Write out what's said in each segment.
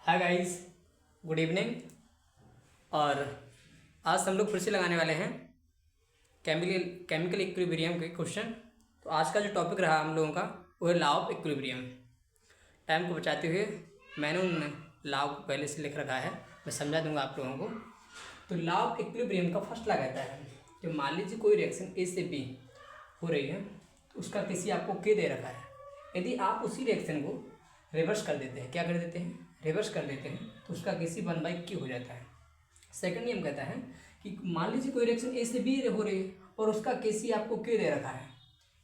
Hi guys, good evening. और आज हम लोग फिर से लगाने वाले हैं केमिकल इक्विलिब्रियम के क्वेश्चन। तो आज का जो टॉपिक रहा हम लोगों का वो है लॉ ऑफ इक्विलिब्रियम। टाइम को बचाते हुए मैंने उन लॉ को पहले से लिख रखा है, मैं समझा दूंगा आप लोगों को। तो लॉ ऑफ इक्विलिब्रियम का फर्स्ट लॉ कहता है कि मान लीजिए कोई रिएक्शन ए से बी हो रही है, तो उसका किसी आपको के दे रखा है। यदि आप उसी रिएक्शन को रिवर्स कर देते हैं, क्या कर देते हैं, रिवर्स कर देते हैं, तो उसका किसी 1/q हो जाता है। सेकंड नियम कहता है कि मान लीजिए कोई रिएक्शन ए से बी हो रही है और उसका केसी आपको के दे रखा है।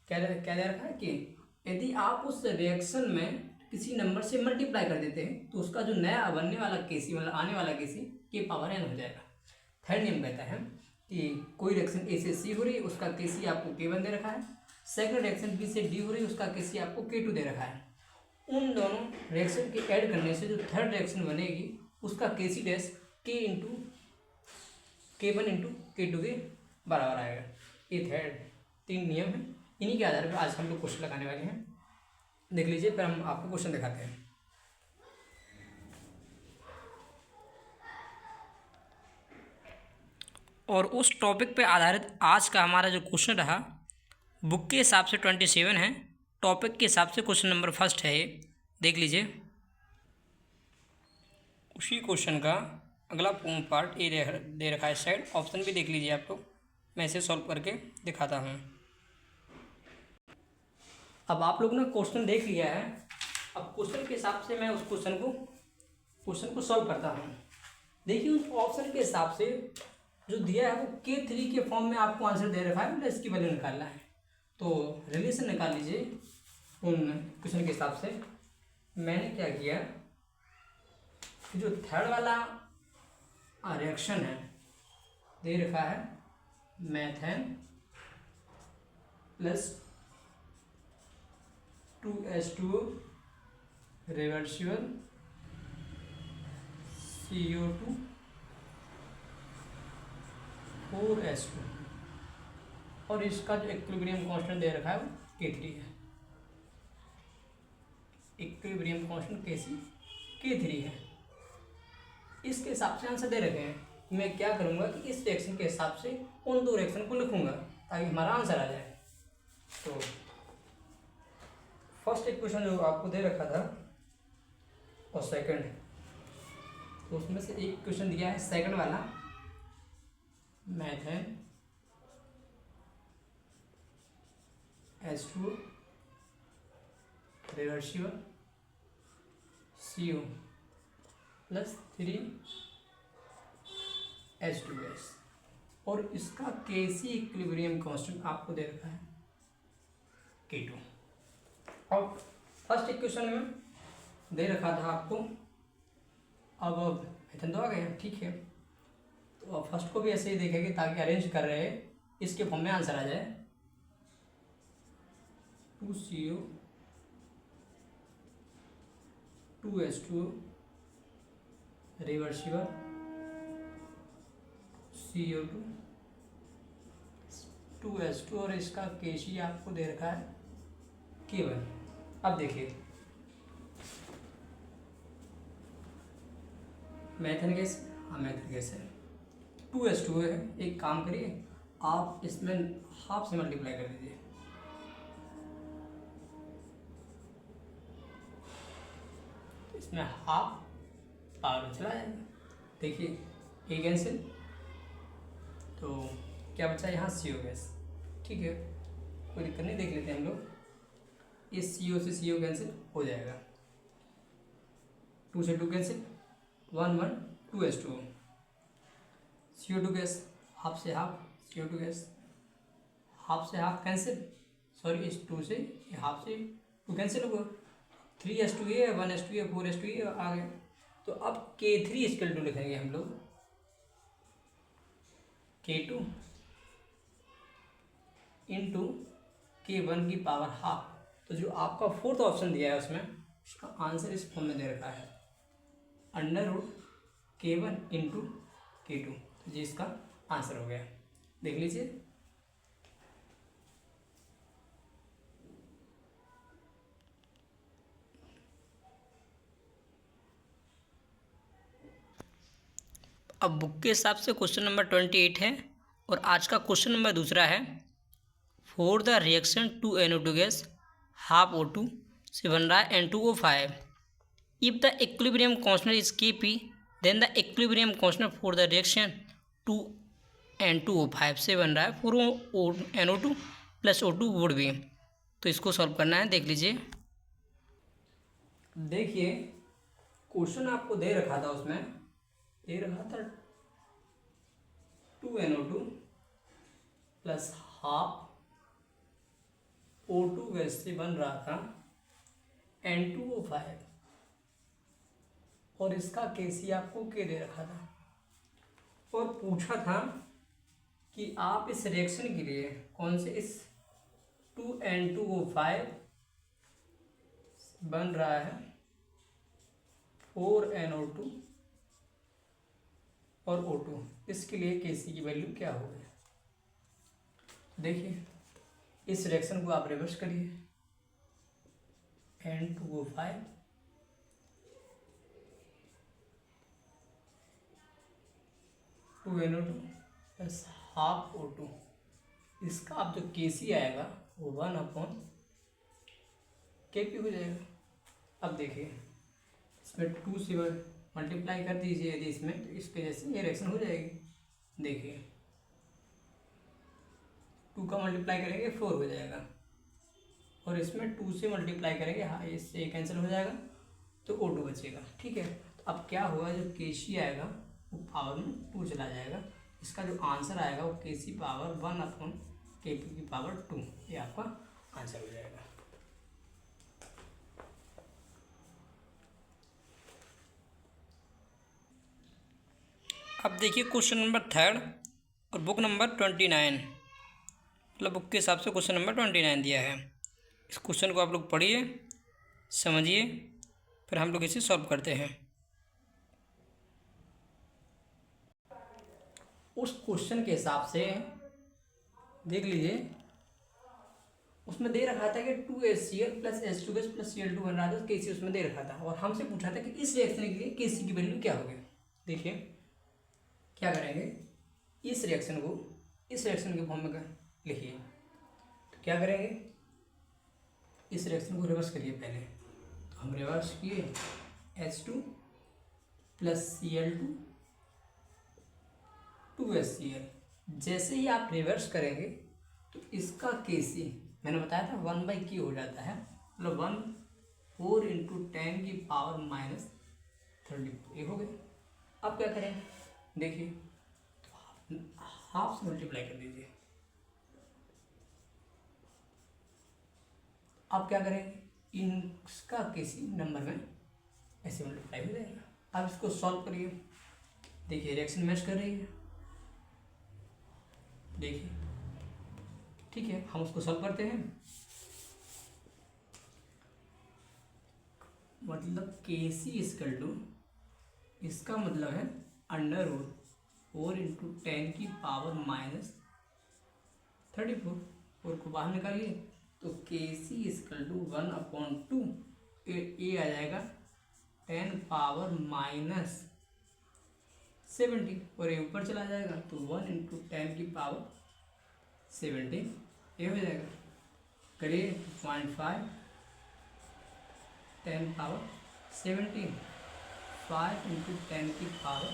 क्या दे रखा है कि यदि आप उस रिएक्शन में किसी नंबर से मल्टीप्लाई कर देते हैं तो उसका जो नया बनने वाला केसी मतलब आने वाला केसी के पावर n हो जाएगा। थर्ड नियम कहता है कि कोई रिएक्शन ए से सी हो रही है, उसका केसी आपको k1 दे रखा है। सेकंड रिएक्शन बी से डी हो रही है, उसका केसी आपको k2 दे रखा है। उन दोनों रिएक्शन के ऐड करने से जो थर्ड रिएक्शन बनेगी उसका केसी डैश K1 इंटू K2 के बराबर आएगा। ये थर्ड 3 नियम है, इन्हीं के आधार पर आज हम लोग क्वेश्चन लगाने वाले हैं। देख लीजिए, फिर हम आपको क्वेश्चन दिखाते हैं। और उस टॉपिक पे आधारित आज का हमारा जो क्वेश्चन रहा बुक के हिसाब से 27 है, टॉपिक के हिसाब से क्वेश्चन नंबर फर्स्ट है। ये देख लीजिए, उसी क्वेश्चन का अगला पार्ट ए दे रखा है साइड। ऑप्शन भी देख लीजिए आप लोग, मैं इसे सॉल्व करके दिखाता हूँ। अब आप लोग ने क्वेश्चन देख लिया है, अब क्वेश्चन के हिसाब से मैं उस क्वेश्चन को सॉल्व करता हूँ। देखिए, उस ऑप्शन के हिसाब से जो दिया है वो K3 के फॉर्म में आपको आंसर दे रखा है, मतलब इसकी वैल्यू निकालना है। तो रिलेशन निकाल लीजिए उन क्वेश्चन के हिसाब से। मैंने क्या किया, जो थर्ड वाला रिएक्शन है दे रखा है methane plus 2H2O reversible CO2 4H2 और इसका जो इक्विलिब्रियम कांस्टेंट दे रखा है वो K3 है। इक्विलिब्रियम कांस्टेंट K3 है। इसके हिसाब से आंसर दे रखे हैं। मैं क्या करूँगा कि इस रिएक्शन के हिसाब से उन दो रिएक्शन को लिखूंगा ताकि हमारा आंसर आ जाए। तो फर्स्ट इक्वेशन जो आपको दे रखा था और सेकंड, तो उसमें से एक क्वेश्चन दिया है सेकंड वाला, methane H2O reversible CO plus 3H2S और इसका केसी इक्विलिब्रियम कांस्टेंट आपको दे रखा है K2। और फर्स्ट इक्वेशन में दे रखा था आपको, अब मेथेन तो आ गया, ठीक है। तो अब फर्स्ट को भी ऐसे ही देखेंगे ताकि अरेंज कर रहे हैं इसके फॉर्म में आंसर आ जाए। 2CO 2H2O reversible CO2 2H2 और इसका केसी आपको दे रखा है K1। अब देखिए, मेथेन गैस, हाँ मेथेन गैस है, 2H2O है। एक काम करिए, आप इसमें हाफ से मल्टीप्लाई कर दीजिए। इसमें हाफ पावर चला जाएगा। देखिए ए कैंसिल, तो क्या बचा यहाँ CO गैस, ठीक है, कोई दिक्कत नहीं, देख लेते हैं हम लोग। इस CO से CO कैंसिल हो जाएगा, 2 से 2 cancel, 1 1 2H2O, CO2 gas, half से हाफ CO2 गैस, हाफ से हाफ कैंसिल, सॉरी इस 2 से हाफ से 2 कैंसिल होगा, 3H2A 1H2A 4H2A आ गया। तो अब K3 इक्वल टू लिखेंगे हम लोग K2 इंटू K1 की पावर हाफ। तो जो आपका फोर्थ ऑप्शन दिया है उसमें उसका आंसर इस फॉर्म में दे रखा है √K1 इंटू K2, तो जी इसका आंसर हो गया। देख लीजिए, अब बुक के हिसाब से क्वेश्चन नंबर 28 है और आज का क्वेश्चन नंबर दूसरा है। For the reaction to NO2 gas half O2 से बन रहा है N2O5। If the equilibrium constant is Kp then the equilibrium constant for the reaction to N2O5 से बन रहा है for NO2 plus O2 would be. तो इसको सॉल्व करना है, देख लीजिए। देखिए क्वेश्चन आपको दे रखा था, उसमें दे रखा था 2NO2 plus half O2 gas से बन रहा था N2O5 और इसका केसी आपको के दे रखा था और पूछा था कि आप इस रिएक्शन के लिए कौन से इस 2N2O5 बन रहा है 4NO2 और O2, इसके लिए केसी की वैल्यू क्या होगी। देखिए इस रिएक्शन को आप रिवर्स करिए, N2O5 2NO2 plus half O2, इसका आप जो केसी आएगा वो 1/Kp हो जाएगा। अब देखिए इसमें 2 से मल्टीप्लाई कर दीजिए यदि इसमें, तो इसके जैसे ये रिएक्शन हो जाएगी। देखिए 2 का मल्टीप्लाई करेंगे 4 हो जाएगा और इसमें 2 से मल्टीप्लाई करेंगे, हाँ इससे कैंसिल हो जाएगा तो O2 बचेगा। ठीक है, तो अब क्या होगा, जो केसी आएगा वो पावर में 2 चला जाएगा। इसका जो आंसर आएगा वो केसी पावर 1/Kp की पावर 2, ये आपका आंसर हो जाएगा। अब देखिए क्वेश्चन नंबर 3 और बुक नंबर 29, मतलब बुक के हिसाब से क्वेश्चन नंबर 29 दिया है। इस क्वेश्चन को आप लोग पढ़िए, समझिए, फिर हम लोग इसे सॉल्व करते हैं। उस क्वेश्चन के हिसाब से देख लीजिए, उसमें दे रखा था कि 2HCl plus H2 gas plus Cl2 बन रहा था, तो केसी उसमें दे रखा था और हमसे पूछा था कि इस रिएक्शन के लिए केसी की वैल्यू क्या होगी। देखिए क्या करेंगे, इस रिएक्शन के फॉर्म में लिखिए। तो क्या करेंगे, इस रिएक्शन को रिवर्स करिए पहले। तो हम रिवर्स किए H2 प्लस Cl2 2HCl। जैसे ही आप रिवर्स करेंगे तो इसका केसी मैंने बताया था 1/K हो जाता है, मतलब 4 × 10 की पावर -34, ये हो गया। अब क्या करें, देखिए हाफ से मल्टीप्लाई कर दीजिए। अब क्या करेंगे, इसका केसी नंबर में ऐसे मल्टीप्लाई हो जाएगा। अब इसको सॉल्व करिए, देखिए रिएक्शन मैच कर रही है, देखिए ठीक है। हम उसको सॉल्व करते हैं, मतलब केसी इक्वल टू, इसका मतलब है √4 × 10 की पावर -34, और को बाहर निकालिए तो केसी इक्वल टू 1/2, ये आ जाएगा 10 पावर -70 और ये ऊपर चला जाएगा तो 1 × 10 की पावर 17, ये हो जाएगा। करिए 0.5 10 पावर 17, 5 × 10 की पावर,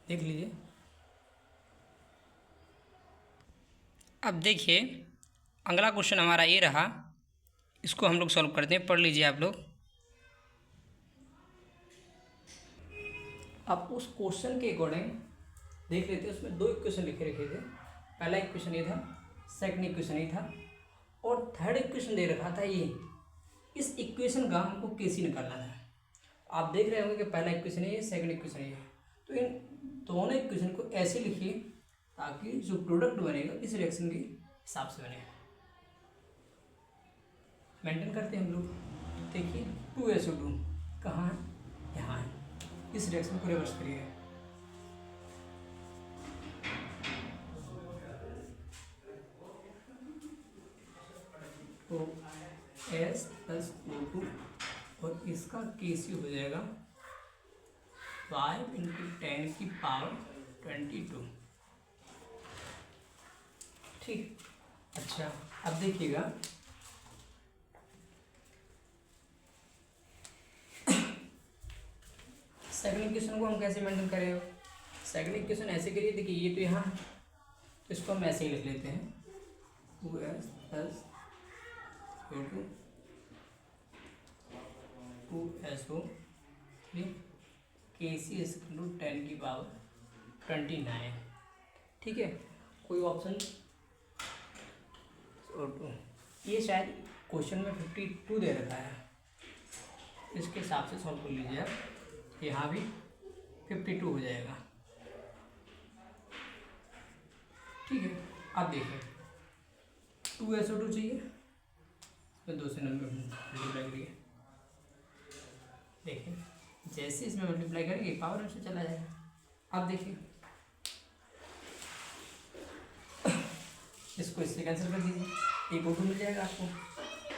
देख लीजिए। अब देखिए अगला क्वेश्चन हमारा ये रहा, इसको हम लोग सॉल्व करते हैं, पढ़ लीजिए आप लोग। अब उस क्वेश्चन के अकॉर्डिंग देख लेते हैं, उसमें 2 इक्वेशन लिखे रखे थे। पहला इक्वेशन ये था, सेकंड इक्वेशन ये था और थर्ड इक्वेशन दे रखा था ये। इस इक्वेशन का हमको केसी निकालना था। आप देख रहे होंगे कि पहला इक्वेशन है ये, सेकंड इक्वेशन ये है, तो इन दोनों इक्वेशन को ऐसे लिखिए ताकि जो प्रोडक्ट बनेगा इस रिएक्शन के हिसाब से बने। मेंटेन करते हैं हम लोग। देखिए 2SO2 कहाँ है, यहाँ है। इस रिएक्शन को रिवर्स करिए, तो एस प्लस O2 और इसका केसी हो जाएगा 5 × 10⁻²2। ठीक। अच्छा, अब देखिएगा सेकंड इक्वेशन को हम कैसे मेंटेन करें। सेकंड इक्वेशन ऐसे करिए, देखिए ये तो यहाँ, तो इसको हम ऐसे ही लिख लेते हैं 2s plus O2 2SO3 KC = 10⁻²9। ठीक है, कोई ऑप्शन O2, ये शायद क्वेश्चन में 52 दे रखा है, इसके हिसाब से सॉल्व कर लीजिए आप। यहाँ भी 52 हो जाएगा। ठीक है, अब देखिए 2SO2 चाहिए, इसमें 2 से नंबर मल्टीप्लाई करिए। देखिए जैसे इसमें मल्टीप्लाई करेंगे पावर में से चला जाएगा। अब देखिए इसको इससे कैंसिल कर दीजिए, एक O2 मिल जाएगा आपको,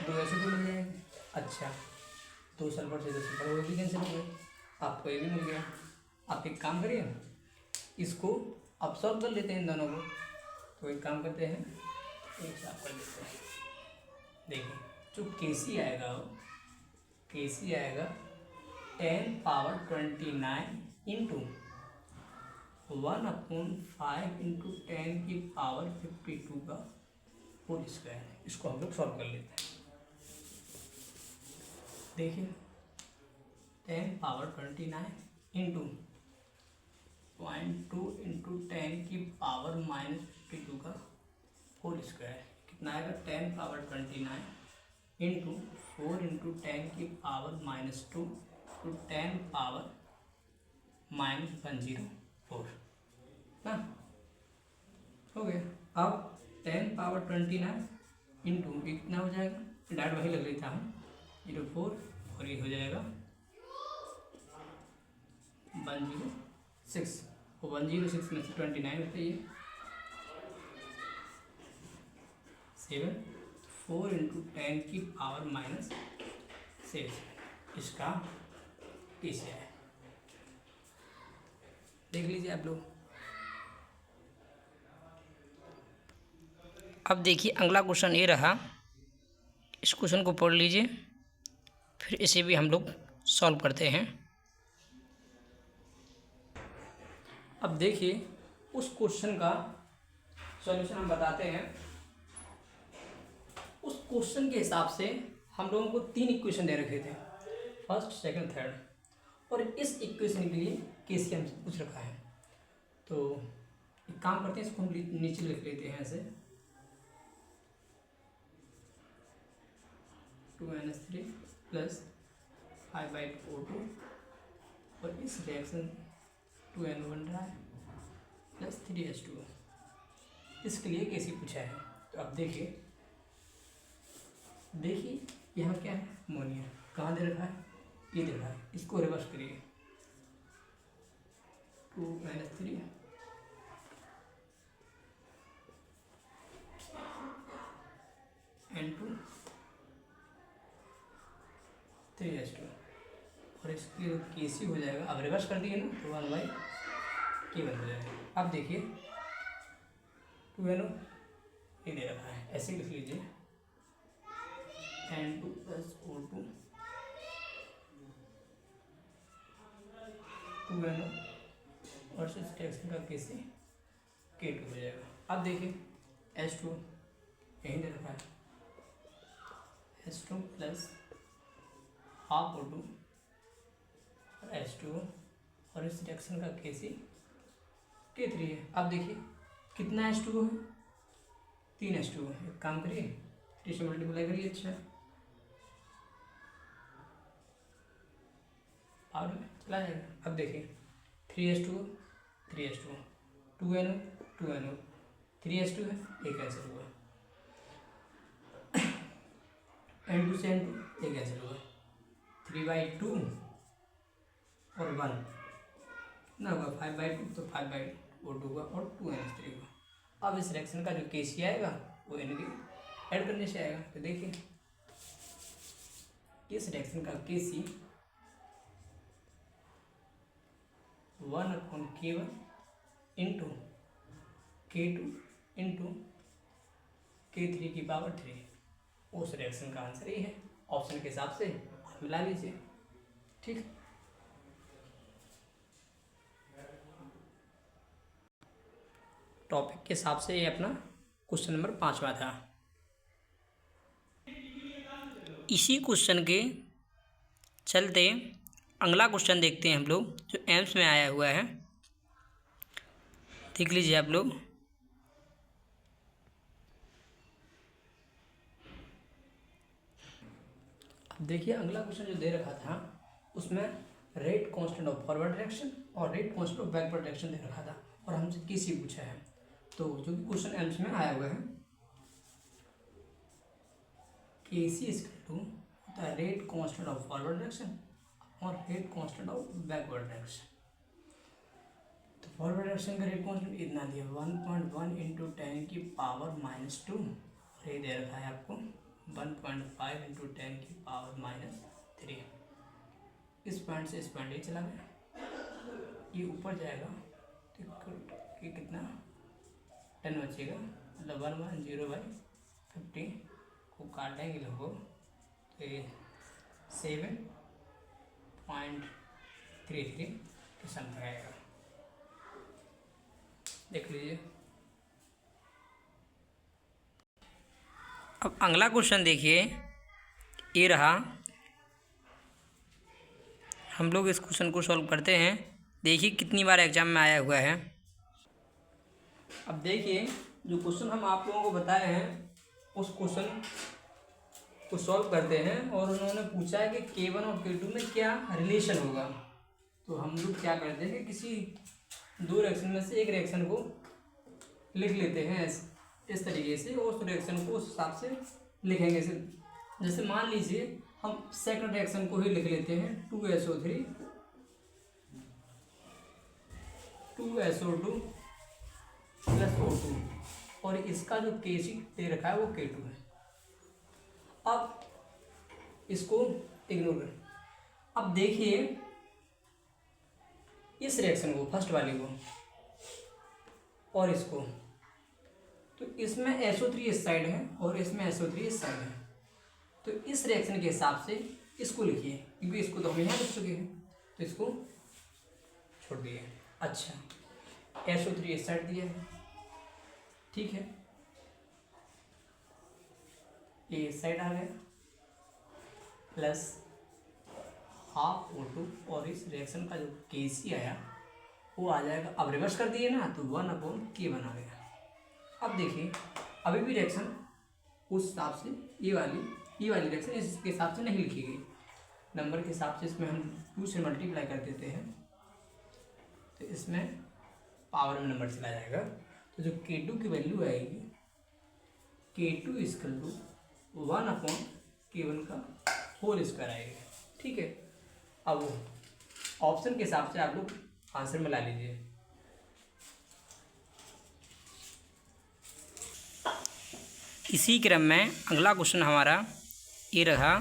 2SO2 मिल जाएगा। अच्छा, 2 सल्फर से 2 सल्फर वो भी कैंसिल हो गए, आपको ये भी मिल गया। आप एक काम करिए, इसको अब्सॉर्ब कर लेते हैं इन दोनों को। तो एक काम करते हैं, एक साफ कर देते हैं। देखिए जो KC आएगा वो KC आएगा 10⁻29 × 1/5 × 10⁻52 का होल स्क्वायर। इसको हम लोग सॉल्व कर लेते हैं। देखिए 10⁻29 × 0.2 × 10⁻52 का होल स्क्वायर कितना आएगा, 10⁻29 × 4 × 10⁻2 to 10⁻104 ना, हो गया। अब 10⁻29 इंटू कितना हो जाएगा, डायरेक्ट वही लग लेता हूँ 04 और ये हो जाएगा 106। 106 में से 29 होता है ये 7, 4 × 10⁻6 इसका TC है। देख लीजिए आप लोग। अब देखिए अगला क्वेश्चन ये रहा, इस क्वेश्चन को पढ़ लीजिए, फिर इसे भी हम लोग सॉल्व करते हैं। अब देखिए उस क्वेश्चन का सॉल्यूशन हम बताते हैं। उस क्वेश्चन के हिसाब से हम लोगों को 3 इक्वेशन दे रखे थे, फर्स्ट, सेकंड, थर्ड, और इस इक्वेशन के लिए KC हमसे पूछ रखा है। तो एक काम करते हैं, इसको हम नीचे लिख लेते हैं ऐसे 2NH3 प्लस 5/O2 और इस रिएक्शन 2NO1 रहा है प्लस 3H2O। इसके लिए KC पूछा है। तो अब देखिए यहाँ क्या है, अमोनिया कहाँ दे रखा है, ये दे रखा है। इसको रिवर्स करिए 2NH3 N2 3H2 और इसके KC हो जाएगा। अब रिवर्स कर दिए ना तो 1/K1 हो जाएगा। अब देखिए 2NO ये दे रखा है, ऐसे लिख लीजिए N2 प्लस O2 2NO और इस रिएक्शन का KC K2 हो जाएगा। अब देखिए H2 यहीं दे रखा है, H2 प्लस हाफ O2 और H2O और इस रिएक्शन का KC K3 है। अब देखिए कितना H2O है, 3 H2O है। एक काम करिए 3 से मल्टीप्लाई करिए। अच्छा और चला जाएगा। अब देखिए 3H2O 3H2O 2NO 2NO 3H2 है, एक कैंसिल हुआ, N2 से N2 एक कैंसिल हुआ, 3/2 और 1 ना होगा 5/2 तो 5/O2 हुआ और 2NH3 हुआ। अब इस रिएक्शन का जो KC आएगा वो इनके ऐड करने से आएगा। तो देखिए इस रिएक्शन का के सी 1/K1 into K2 into K3 की पावर 3, उस रिएक्शन का आंसर ये है। ऑप्शन के हिसाब से मिला लीजिए। ठीक, टॉपिक के हिसाब से ये अपना क्वेश्चन नंबर 5वां था। इसी क्वेश्चन के चलते अगला क्वेश्चन देखते हैं हम लोग, जो एम्स में आया हुआ है। देख लीजिए आप लोग। अब देखिए अगला क्वेश्चन जो दे रखा था उसमें rate constant of forward direction और rate constant of backward direction दे रखा था और हमसे केसी पूछा है। तो जो कि क्वेश्चन एम्स में आया हुआ है, केसी इक्वल टू होता है rate constant of forward direction और rate constant of backward direction. तो फॉरवर्ड डायरेक्शन का रेट कांस्टेंट इतना दिया 1.1 इंटू 10 की पावर -2, और ये दे रखा है आपको 1.5 इंटू 10 की पावर -3। इस पॉइंट से इस पॉइंट ये चला गया, ये ऊपर जाएगा तो ये कितना 10 बचेगा, मतलब 110/50 को काटेंगे लगभग तो ये 7.33 के समथिंग आएगा। देख लीजिए। अब अगला क्वेश्चन देखिए, ये रहा। हम लोग इस क्वेश्चन को सॉल्व करते हैं। देखिए कितनी बार एग्जाम में आया हुआ है। अब देखिए जो क्वेश्चन हम आप लोगों को बताए हैं उस क्वेश्चन को सॉल्व करते हैं, और उन्होंने पूछा है कि K1 और K2 में क्या रिलेशन होगा। तो हम लोग क्या करते हैं कि किसी दो रिएक्शन में से एक रिएक्शन को लिख लेते हैं इस तरीके से, और उस रिएक्शन को उस हिसाब से लिखेंगे। जैसे मान लीजिए हम सेकंड रिएक्शन को ही लिख लेते हैं 2SO3 2SO2 + O2, और इसका जो Kc दे रखा है वो K2 है। अब इसको इग्नोर करें। अब देखिए इस रिएक्शन को, फर्स्ट वाले को और इसको, तो इसमें SO3 इस साइड है और इसमें SO3 इस साइड है। तो इस रिएक्शन के हिसाब से इसको लिखिए, क्योंकि इसको तो हम यहाँ लिख चुके हैं, तो इसको छोड़ दिए। अच्छा, SO3 इस साइड दिया है, ठीक है, ये इस साइड आ गया, प्लस हाफ O2, और इस रिएक्शन का जो Kc आया वो आ जाएगा। अब रिवर्स कर दिए ना, तो 1/K1 आ गया। अब देखिए अभी भी रिएक्शन उस हिसाब से ये वाली रिएक्शन इसके हिसाब से नहीं लिखी गई, नंबर के हिसाब से इसमें हम 2 से मल्टीप्लाई कर देते हैं, तो इसमें पावर में नंबर चला जाएगा। तो जो K2 की वैल्यू आएगी, K2 = 1/K1 का होल स्क्वायर आएगा। ठीक है, अब ऑप्शन के हिसाब से आप लोग आंसर में ला लीजिए। इसी क्रम में अगला क्वेश्चन हमारा ये रहा,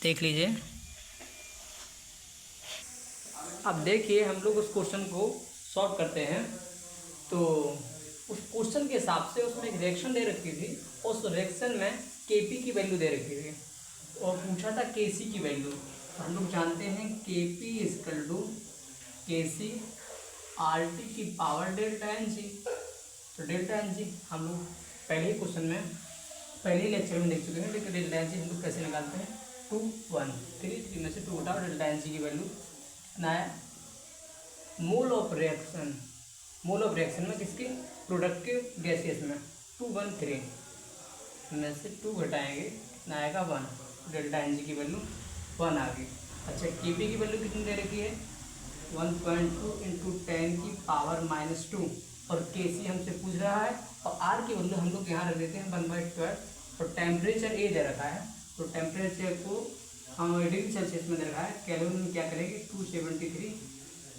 देख लीजिए। अब देखिए हम लोग उस क्वेश्चन को सॉल्व करते हैं। तो उस क्वेश्चन के हिसाब से उसमें एक रिएक्शन दे रखी थी, उस रिएक्शन में Kp की वैल्यू दे रखी थी और पूछा था Kc की वैल्यू। तो हम लोग जानते हैं Kp = Kc RT की पावर ΔNg। तो ΔNg हम लोग पहले क्वेश्चन में, पहले लेक्चर में देख चुके हैं, लेकिन ΔNg हम लोग कैसे निकालते हैं, 2 1 3 में से 2 घटाओ, ΔNg की वैल्यू कितना है, मोल ऑफ रिएक्शन में किसकी, प्रोडक्टिव गैसेस में 213 में से 2 घटाएंगे, कितना आएगा 1, ΔNg की वैल्यू 1 आ गई। अच्छा, Kp की वैल्यू कितनी दे रखी है, 1.2 इंटू 10 की पावर -2, और Kc हमसे पूछ रहा है, और R की वैल्यू हम लोग यहाँ रख देते हैं 1/12, और टेम्परेचर A दे रखा है, तो टेम्परेचर को हम डिग्री सेल्सियस में दे रखा है, केल्विन में क्या करेंगे 273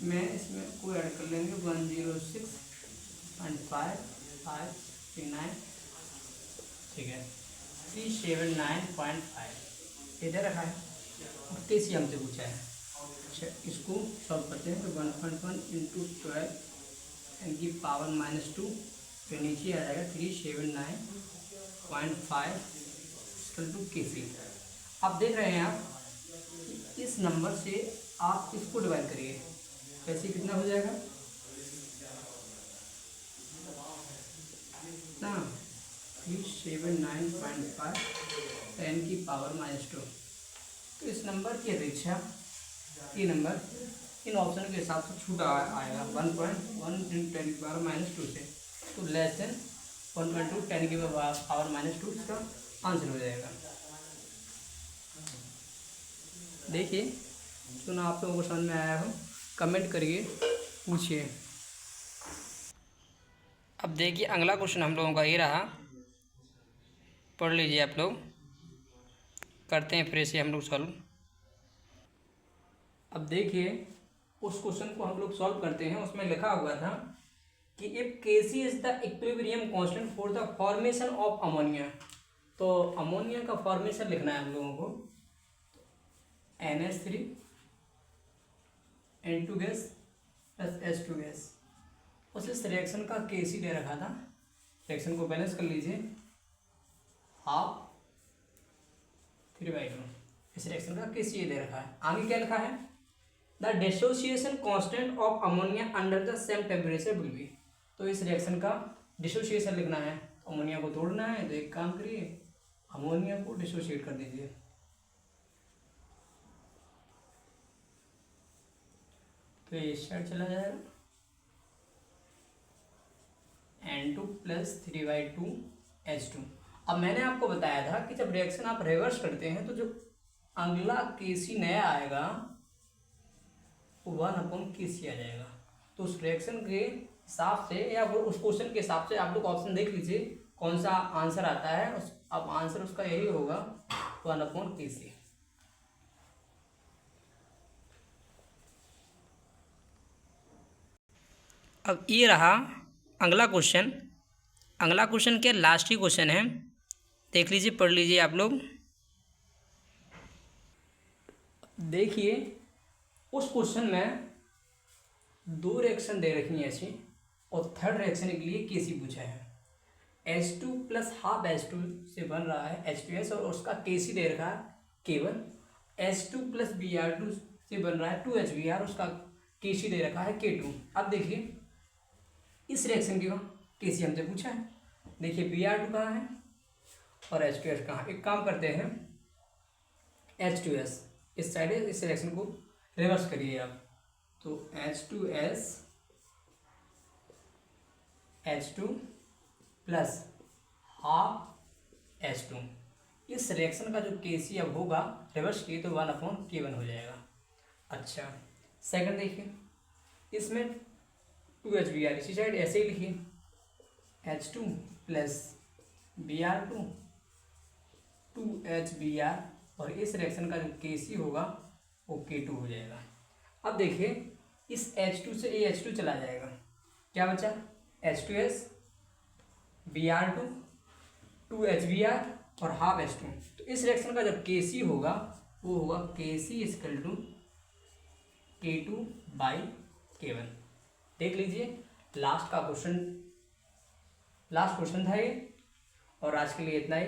में इसमें को ऐड कर लेंगे 106.539, ठीक है 379.5, ये दे रखा है और के सी हमसे पूछा है। अच्छा, इसको सॉल्व करते हैं। तो 1.1 इंटू 12 एन की पावर -2, तो नीचे आ जाएगा 379.5 टू के सी। आप देख रहे हैं आप इस नंबर से आप इसको डिवाइड करिए, कैसे कितना हो जाएगा ना 379.5 10 की पावर -2। तो इस नंबर की अपेक्षा ये नंबर इन ऑप्शन के हिसाब से छूटा आएगा 1.1 10 की पावर -2 से, तो लेस देन 1.2 10 की पावर -2 इसका आंसर हो जाएगा। देखिए सुना आप लोगों को समझ में आया हो, कमेंट करिए, पूछिए। अब देखिए अगला क्वेश्चन हम लोगों का ये रहा, पढ़ लीजिए आप लोग, करते हैं फिर से हम लोग सॉल्व। अब देखिए उस क्वेश्चन को हम लोग सॉल्व करते हैं। उसमें लिखा हुआ था कि if Kc is the equilibrium constant for the formation of ammonia. तो अमोनिया का फॉर्मेशन लिखना है हम लोगों को, NH3 N2 gas plus H2 gas. उस इस रिएक्शन का Kc दे रखा था, रिएक्शन को बैलेंस कर लीजिए, 1/2 इस रिएक्शन का Kc दे रखा है। आगे क्या लिखा है, the dissociation constant of ammonia under the same temperature will be. तो इस रिएक्शन का डिसोसिएशन लिखना है, अमोनिया को तोड़ना है। तो एक काम करिए, अमोनिया को डिसोसिएट कर दीजिए। तो ये इस साइड चला जाएगा, N2 प्लस 3/2 H2। अब मैंने आपको बताया था कि जब रिएक्शन आप रिवर्स करते हैं तो जो अगला Kc नया आएगा वो 1/Kc आ जाएगा। तो उस रिएक्शन के हिसाब से या उस क्वेश्चन के हिसाब से आप लोग ऑप्शन देख लीजिए कौन सा आंसर आता है। अब आंसर उसका यही होगा 1/Kc। अब ये रहा अगला क्वेश्चन। अगला क्वेश्चन क्या, लास्ट ही क्वेश्चन है, देख लीजिए, पढ़ लीजिए आप लोग। देखिए उस क्वेश्चन में 2 रिएक्शन दे रखी हैं ऐसी, और थर्ड रिएक्शन के लिए Kc पूछा है। H2 प्लस हाफ H2 से बन रहा है H2S और उसका Kc दे रखा है K1। H2 प्लस Br2 से बन रहा है 2HBr, उसका Kc दे रखा है K2। अब देखिए इस रिएक्शन की Kc हमसे पूछा है। देखिए Br2 कहाँ है और H2S कहाँ। एक काम करते हैं, H2S इस साइड है, इस रिएक्शन को रिवर्स करिए आप। तो H2S H2 plus half H2, इस रिएक्शन का जो Kc अब होगा रिवर्स किए तो 1/K1 हो जाएगा। अच्छा सेकंड देखिए, इसमें 2HBr इसी साइड ऐसे ही लिखिए, H2 प्लस Br2 2HBr, और इस रिएक्शन का जो Kc होगा वो K2 हो जाएगा। अब देखिए इस H2 से ये H2 चला जाएगा, क्या बचा H2S Br2 2HBr और हाफ H2। तो इस रिएक्शन का जब Kc होगा वो होगा Kc इक्वल टू K2/K1। देख लीजिए लास्ट क्वेश्चन था ये। और आज के लिए इतना ही।